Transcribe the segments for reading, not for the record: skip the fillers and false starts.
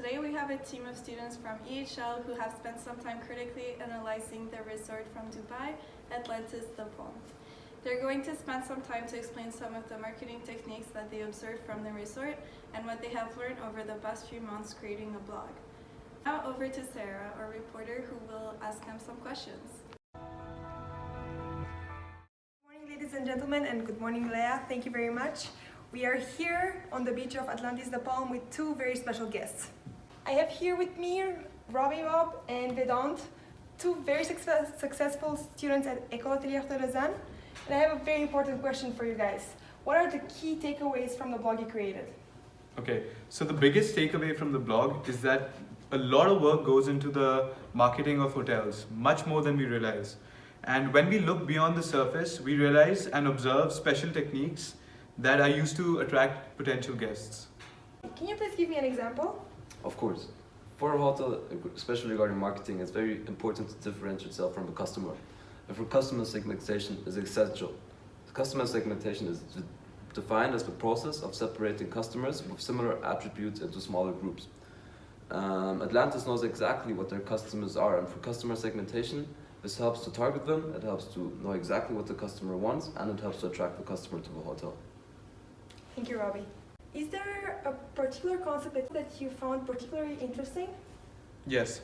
today we have a team of students from EHL who have spent some time critically analyzing the resort from Dubai, Atlantis, the Palm. They're going to spend some time to explain some of the marketing techniques that they observed from the resort and what they have learned over the past few months creating a blog. Now over to Sarah, our reporter, who will ask them some questions. Good morning, ladies and gentlemen, and good morning, Leah. Thank you very much. We are here on the beach of Atlantis, the Palm, with two very special guests. I have here with me Robbie Bob and Vedant, two very successful students at École Hôtelière de Lausanne. And I have a very important question for you guys. What are the key takeaways from the blog you created? Okay, so the biggest takeaway from the blog is that a lot of work goes into the marketing of hotels, much more than we realize. And when we look beyond the surface, we realize and observe special techniques that are used to attract potential guests. Can you please give me an example? Of course. For a hotel, especially regarding marketing, it's very important to differentiate yourself from the customer. And for customer segmentation is essential. The customer segmentation is defined as the process of separating customers with similar attributes into smaller groups. Atlantis knows exactly what their customers are, and for customer segmentation, this helps to target them, it helps to know exactly what the customer wants, and it helps to attract the customer to the hotel. Thank you, Robbie. Is there a particular concept that you found particularly interesting? Yes,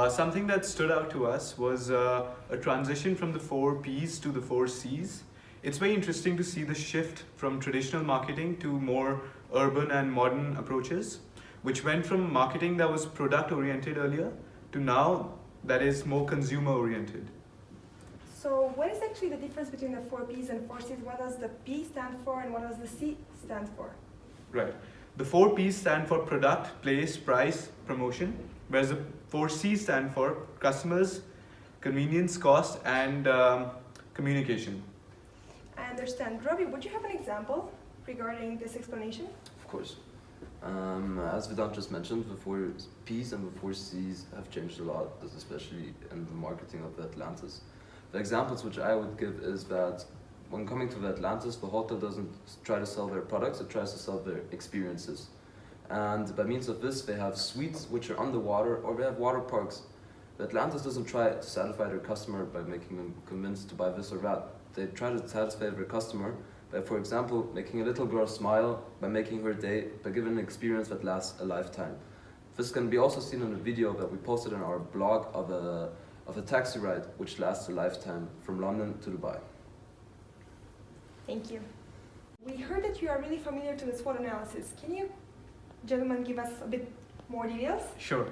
something that stood out to us was a transition from the 4 Ps to the 4 Cs. It's very interesting to see the shift from traditional marketing to more urban and modern approaches, which went from marketing that was product oriented earlier to now that is more consumer oriented. So what is actually the difference between the 4 Ps and 4 Cs? What does the P stand for and what does the C stand for? Right. The 4 Ps stand for product, place, price, promotion, whereas the 4 Cs stand for customers, convenience, cost, and communication. I understand. Robbie, would you have an example regarding this explanation? Of course. As Vedant just mentioned, the 4 Ps and the 4 Cs have changed a lot, especially in the marketing of the Atlantis. The examples which I would give is that when coming to the Atlantis, the hotel doesn't try to sell their products, it tries to sell their experiences. And by means of this, they have suites which are underwater, or they have water parks. The Atlantis doesn't try to satisfy their customer by making them convinced to buy this or that. They try to satisfy their customer by, for example, making a little girl smile, by making her day, by giving an experience that lasts a lifetime. This can be also seen in a video that we posted on our blog of a taxi ride which lasts a lifetime from London to Dubai. Thank you. We heard that you are really familiar to the SWOT analysis. Can you, gentlemen, give us a bit more details? Sure.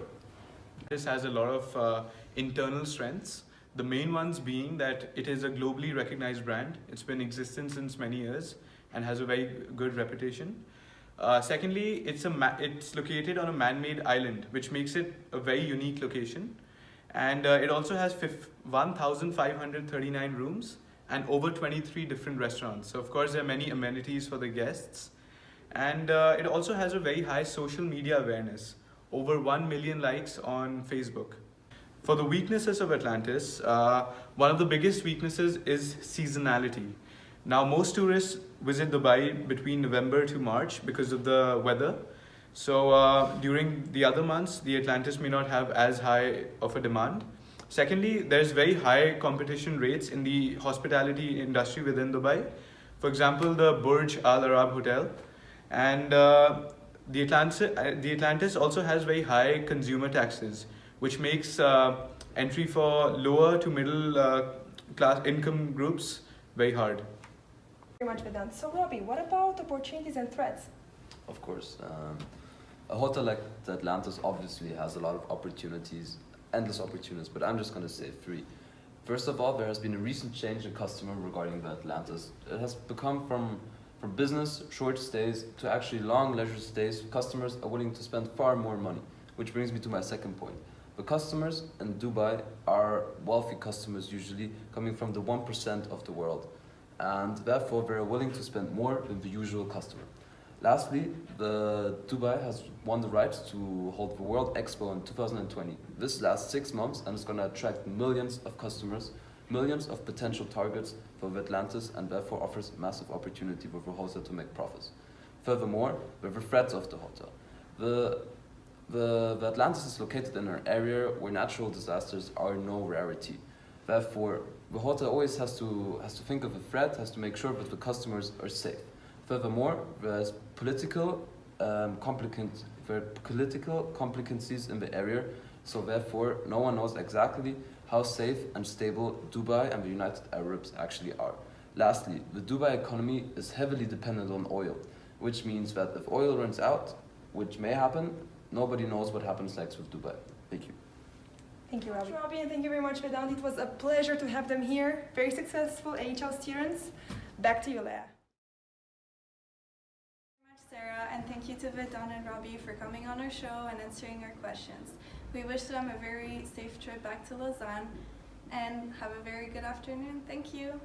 This has a lot of internal strengths. The main ones being that it is a globally recognized brand. It's been in existence since many years and has a very good reputation. Secondly, it's located on a man-made island, which makes it a very unique location. And it also has 1,539 rooms and over 23 different restaurants. So of course there are many amenities for the guests. And it also has a very high social media awareness, over 1 million likes on Facebook. For the weaknesses of Atlantis, one of the biggest weaknesses is seasonality. Now most tourists visit Dubai between November to March because of the weather. So during the other months, the Atlantis may not have as high of a demand. Secondly, there's very high competition rates in the hospitality industry within Dubai. For example, the Burj Al Arab Hotel. And the Atlantis also has very high consumer taxes, which makes entry for lower to middle class income groups very hard. Very much, Vedant. So Robbie, what about opportunities and threats? Of course. A hotel like the Atlantis obviously has a lot of opportunities, endless opportunities, but I'm just going to say 3. First of all, there has been a recent change in customer regarding the Atlantis. It has become from business, short stays, to actually long leisure stays. Customers are willing to spend far more money, which brings me to my second point. The customers in Dubai are wealthy customers, usually coming from the 1% of the world, and therefore they're willing to spend more than the usual customer. Lastly, Dubai has won the right to hold the World Expo in 2020. This lasts 6 months and is going to attract millions of customers, millions of potential targets for the Atlantis, and therefore offers massive opportunity for the hotel to make profits. Furthermore, there are the threats of the hotel. The The Atlantis is located in an area where natural disasters are no rarity. Therefore, the hotel always has to think of a threat, has to make sure that the customers are safe. Furthermore, there's political complicancies in the area, so therefore no one knows exactly how safe and stable Dubai and the United Arabs actually are. Lastly, the Dubai economy is heavily dependent on oil, which means that if oil runs out, which may happen, nobody knows what happens next with Dubai. Thank you. Thank you, Robbie, and thank you very much, Vedant. It was a pleasure to have them here. Very successful AHL students. Back to you, Leah. Sarah, and thank you to Vedant and Robbie for coming on our show and answering our questions. We wish them a very safe trip back to Lausanne and have a very good afternoon. Thank you.